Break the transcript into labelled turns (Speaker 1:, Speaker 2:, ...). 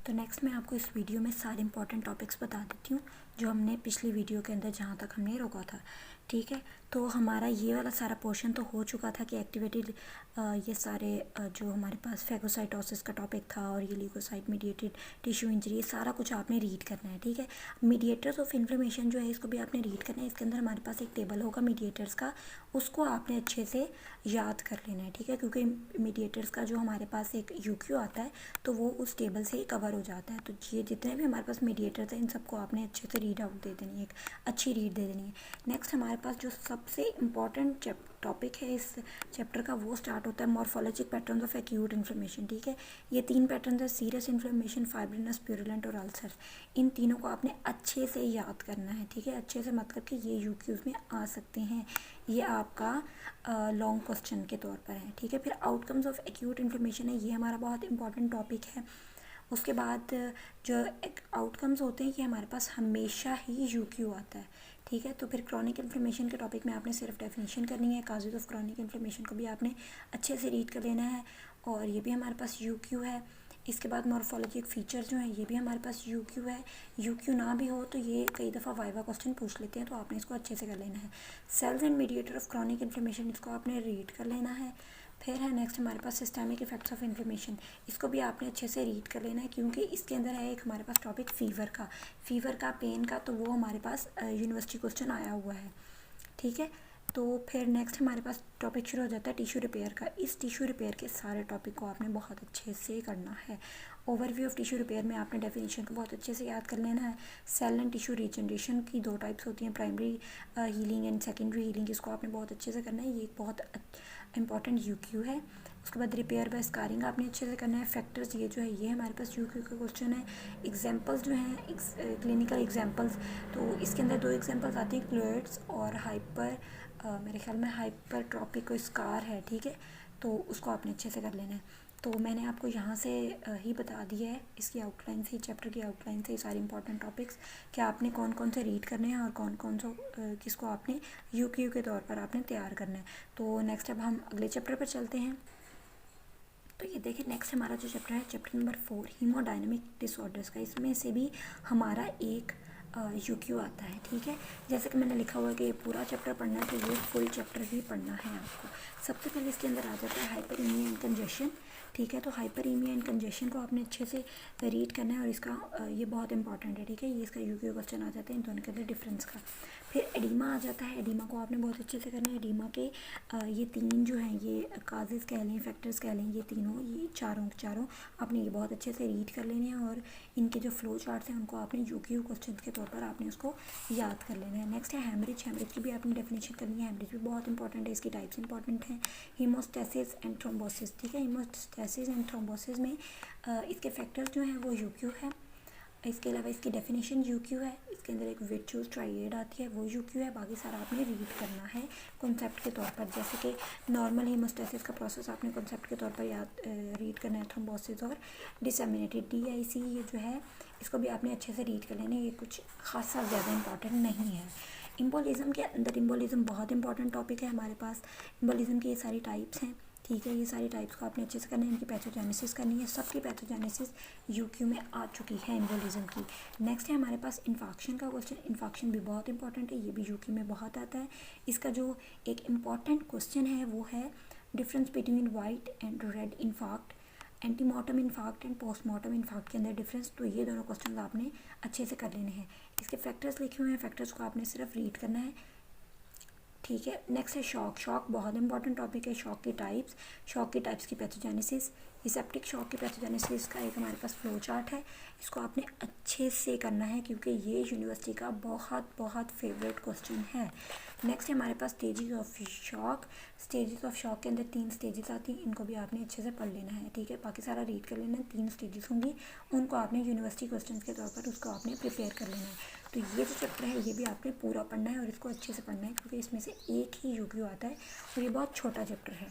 Speaker 1: तो नेक्स्ट मैं आपको इस वीडियो में सारे इंपॉर्टेंट टॉपिक्स बता देती हूँ जो हमने पिछली वीडियो के अंदर जहाँ तक हमने रोका था। ठीक है, तो हमारा ये वाला सारा पोर्शन तो हो चुका था कि एक्टिविटी ये सारे जो हमारे पास फेगोसाइटोसिस का टॉपिक था और ये ल्यूकोसाइट मीडिएटेड टिश्यू इंजरी, ये सारा कुछ आपने रीड करना है। ठीक है, मीडिएटर्स ऑफ इन्फ्लेमेशन जो है इसको भी आपने रीड करना है। इसके अंदर हमारे पास एक टेबल होगा मीडिएटर्स का, उसको आपने अच्छे से याद कर लेना है। ठीक है, क्योंकि मीडिएटर्स का जो हमारे पास एक यूक्यू आता है तो वो उस टेबल से ही कवर हो जाता है। तो ये जितने भी हमारे पास मीडिएटर्स हैं इन सबको आपने अच्छे से रीड आउट दे देनी है, एक अच्छी रीड दे देनी है। नेक्स्ट हमारे पास जो सबसे इम्पॉर्टेंट टॉपिक है इस चैप्टर का वो स्टार्ट होता है morphologic patterns of acute inflammation. ठीक है, ये 3 पैटर्न है, सीरियस इन्फ्लेमेशन, फाइब्रिनस, प्यूरुलेंट और अल्सर। इन तीनों को आपने अच्छे से याद करना है। ठीक है, अच्छे से मतलब कि ये यूक्यूज़ में आ सकते हैं, ये आपका लॉन्ग क्वेश्चन के तौर पर है। ठीक है, फिर आउटकम्स ऑफ एक्यूट इन्फ्लेमेशन है, ये हमारा बहुत इंपॉर्टेंट टॉपिक है। उसके बाद जो आउटकम्स होते हैं ये हमारे पास हमेशा ही यूक्यू आता है। ठीक है, तो फिर क्रॉनिक इन्फ्लेमेशन के टॉपिक में आपने सिर्फ डेफिनेशन करनी है। काजेज ऑफ क्रॉनिक इन्फ्लेमेशन को भी आपने अच्छे से रीड कर लेना है और ये भी हमारे पास यूक्यू है। इसके बाद मॉर्फोलॉजिक फीचर्स जो हैं ये भी हमारे पास यूक्यू है। यूक्यू ना भी हो तो ये कई दफ़ा वाइवा क्वेश्चन पूछ लेते हैं, तो आपने इसको अच्छे से कर लेना है। Cells and mediator of chronic inflammation, इसको आपने रीड कर लेना है। फिर है नेक्स्ट हमारे पास सिस्टमिक इफेक्ट्स ऑफ इन्फ्लेमेशन, इसको भी आपने अच्छे से रीड कर लेना है क्योंकि इसके अंदर है एक हमारे पास टॉपिक फीवर का पेन का, तो वो हमारे पास यूनिवर्सिटी क्वेश्चन आया हुआ है। ठीक है, तो फिर नेक्स्ट हमारे पास टॉपिक शुरू हो जाता है टिश्यू रिपेयर का। इस टिश्यू रिपेयर के सारे टॉपिक को आपने बहुत अच्छे से करना है। ओवरव्यू ऑफ टिश्यू रिपेयर में आपने डेफिनेशन को बहुत अच्छे से याद कर लेना है। सेल एंड टिश्यू रीजनरेशन की 2 टाइप्स होती हैं, primary healing and secondary healing, इसको आपने बहुत अच्छे से करना है, ये एक बहुत इंपॉर्टेंट यूक्यू है। उसके बाद रिपेयर बाय स्कारिंग आपने अच्छे से करना है। फैक्टर्स ये जो है ये हमारे पास यूक्यू का क्वेश्चन है। एग्जांपल्स जो हैं क्लिनिकल एग्जांपल्स, तो इसके अंदर 2 एग्जांपल्स आते हैं, क्लोइड्स और मेरे ख्याल में हाइपरट्रॉपिक कोई स्कार है। ठीक है, तो उसको आपने अच्छे से कर लेना है। तो मैंने आपको यहाँ से ही बता दिया है, इसकी आउटलाइन से, चैप्टर की आउटलाइन से, सारे इंपॉर्टेंट टॉपिक्स कि आपने कौन कौन से रीड करने हैं और कौन कौन सा किसको आपने यूक्यू के तौर पर आपने तैयार करना है। तो नेक्स्ट अब हम अगले चैप्टर पर चलते हैं। तो ये देखिए नेक्स्ट हमारा जो चैप्टर है चैप्टर नंबर 4 हीमोडायनेमिक डिसऑर्डर्स का, इसमें से भी हमारा एक यूक्यू आता है। ठीक है, जैसे कि मैंने लिखा हुआ है कि ये पूरा चैप्टर पढ़ना है तो ये फुल चैप्टर भी पढ़ना है आपको। सबसे पहले इसके अंदर आ जाता है हाइपरईमिया एंड कंजेशन। ठीक है, तो हाइपरईमिया एंड कंजेशन को आपने अच्छे से रीड करना है और इसका ये बहुत इंपॉर्टेंट है। ठीक है, ये इसका यूक्यू क्वेश्चन आ जाता है इन दोनों के अंदर डिफरेंस का। फिर एडिमा आ जाता है, एडिमा को आपने बहुत अच्छे से करना है। एडिमा के ये 3 जो हैं, ये काजेज़ कह लें, फैक्टर्स कह लें, ये तीनों, ये चारों आपने ये बहुत अच्छे से रीड कर लेने हैं और इनके जो फ्लो चार्ट्स हैं उनको आपने यूक्यू क्वेश्चन के तौर पर आपने उसको याद कर लेना है। नेक्स्ट है हेमरेज, हेमरेज की भी आपने डेफिनेशन करनी है। हेमरेज भी बहुत इंपॉर्टेंट है, इसकी टाइप्स इंपॉर्टेंट हैं। Haemostasis and thrombosis. ठीक है, हीमोस्टेसिस एंड थ्रोम्बोसिस में इसके फैक्टर्स जो हैं वो यूक्यू है। इसके अलावा इसकी डेफिनेशन यूक्यू है। इसके अंदर एक विट्रोस ट्राइएड आती है, वो यूक्यू है। बाकी सारा आपने रीड करना है कॉन्सेप्ट के तौर पर, जैसे कि नॉर्मल हीमोस्टेसिस का प्रोसेस आपने कॉन्सेप्ट के तौर पर याद रीड करना है। थ्रोम्बोसिस और डिसेमिनेटेड DIC ये जो है इसको भी आपने अच्छे से रीड कर लेना है, ये कुछ खासा ज़्यादा इंपॉर्टेंट नहीं है। इम्बोलिज्म के अंदर, इम्बोलिज्म बहुत इंपॉर्टेंट टॉपिक है हमारे पास। इम्बोलिज्म की ये सारी टाइप्स हैं। ठीक है, ये सारी टाइप्स को आपने अच्छे से करना है, इनकी पैथोजेनेसिस करनी है। सबकी पैथोजेनेसिस यूक्यू में आ चुकी है एम्बोलिज्म की। नेक्स्ट है हमारे पास इन्फाक्शन का क्वेश्चन। इन्फाक्शन भी बहुत इंपॉर्टेंट है, ये भी यूक्यू में बहुत आता है। इसका जो एक इम्पॉर्टेंट क्वेश्चन है वो है difference between white and red infarct, antemortem infarct and postmortem infarct के अंदर डिफरेंस। तो ये दोनों क्वेश्चन आपने अच्छे से कर लेने हैं। इसके फैक्टर्स लिखे हुए हैं, फैक्टर्स को आपने सिर्फ रीड करना है। ठीक है, नेक्स्ट है शॉक। शॉक बहुत इंपॉर्टेंट टॉपिक है। शॉक की टाइप्स की पैथोजेनेसिस, रिसेप्टिक शॉक की पैथोजेनेसिस का एक हमारे पास फ्लो चार्ट है, इसको आपने अच्छे से करना है क्योंकि ये यूनिवर्सिटी का बहुत बहुत फेवरेट क्वेश्चन है। नेक्स्ट है हमारे पास stages of shock. Stages of shock के अंदर 3 स्टेजेस आती हैं, इनको भी आपने अच्छे से पढ़ लेना है। ठीक है, बाकी सारा रीड कर लेना है। 3 स्टेजेस होंगी, उनको आपने यूनिवर्सिटी क्वेश्चन के तौर पर उसको आपने प्रिपेयर कर लेना है। तो ये जो चैप्टर है ये भी आपने पूरा पढ़ना है और इसको अच्छे से पढ़ना है क्योंकि इसमें से एक ही यूक्यू आता है और ये बहुत छोटा चैप्टर है।